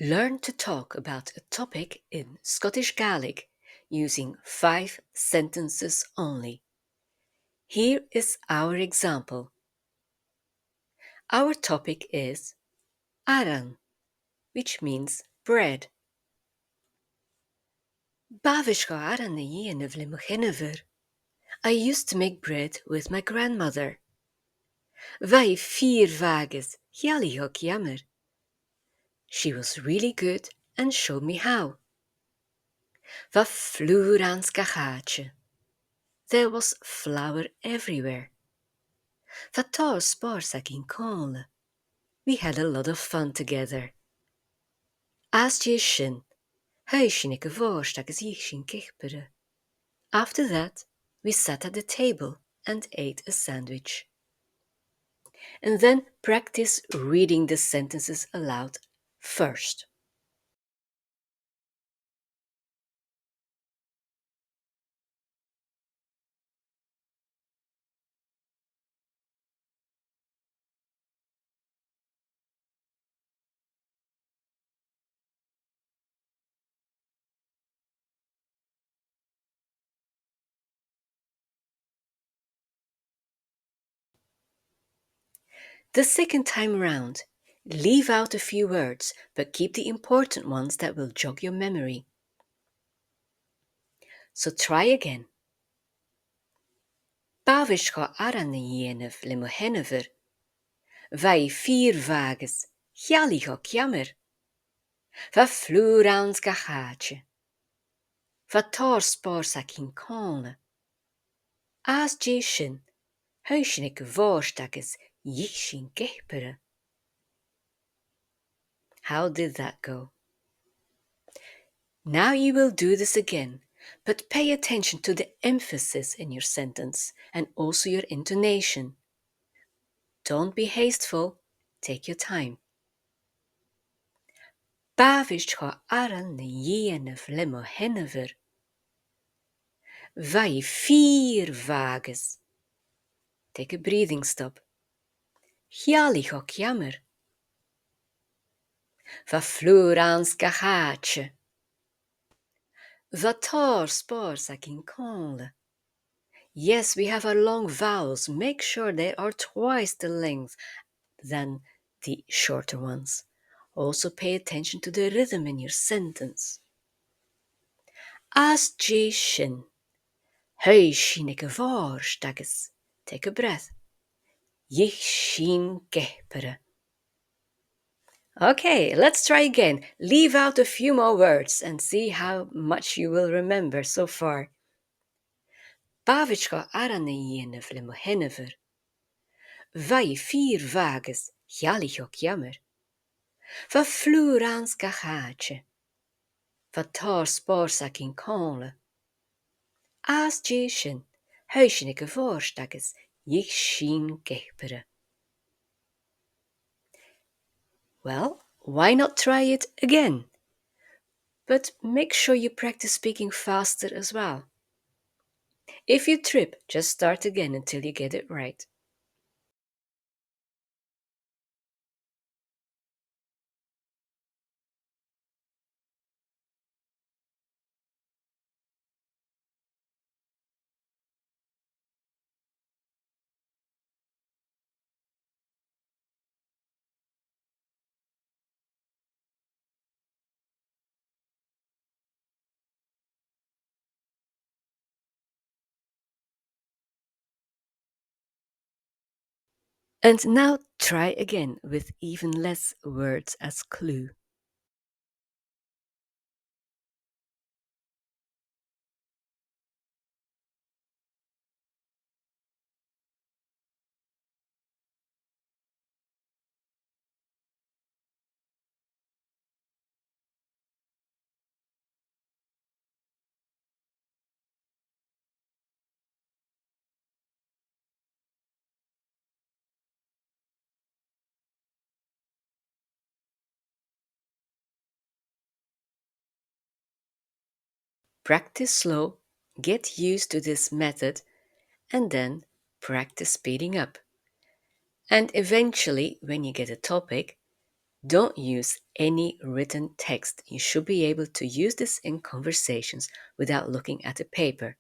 Learn to talk about a topic in Scottish Gaelic using 5 sentences only. Here is our example. Our topic is aran, which means bread. Bavishka aran na dhéanamh le mo chinneamh. I used to make bread with my grandmother. Bhí fíor bhagas, chealaíoch jammer. She was really good and showed me how. Bha flúr ans gachache. There was flour everywhere. Fatar spársak in cála. We had a lot of fun together. As dé sin, thuis sin ag go bhórst agus dhéich sin céipere. After that, we sat at the table and ate a sandwich. And then practice reading the sentences aloud first. The second time round, leave out a few words, but keep the important ones that will jog your memory. So try again. Bhavis go aran na dhéanamh le mo chinneamh. Bhí fíor bhagas, chealaíoch jammer. Bha flúr ans gachache. Bha tar spársak in cála. As dé sin, thuis sin ag go bhórst agus dhéich sin céipere. How did that go? Now you will do this again, but pay attention to the emphasis in your sentence and also your intonation. Don't be hasteful, take your time. Bhavis go aran na dhéanamh le mo chinneamh. Bhí fíor bhagas. Take a breathing stop. Chealaíoch jammer. Bha flúr ans gachache. Bha tar spársak in cála. Yes, we have our long vowels. Make sure they are twice the length than the shorter ones. Also pay attention to the rhythm in your sentence. As dé sin, thuis sin ag go bhórst agus. Take a breath. Dhéich sin céipere. Okay, let's try again. Leave out a few more words and see how much you will remember so far. Bhavis go aran na dhéanamh le mo chinneamh. Bhí fíor bhagas, chealaíoch jammer. Bha flúr ans gachache. Bha tar spársak in cála. As dé sin, thuis sin ag go bhórst agus dhéich sin céipere. Well, why not try it again? But make sure you practice speaking faster as well. If you trip, just start again until you get it right. And now try again with even less words as clue. Practice slow, get used to this method, and then practice speeding up. And eventually, when you get a topic, Don't use any written text. You should be able to use this in conversations without looking at the paper.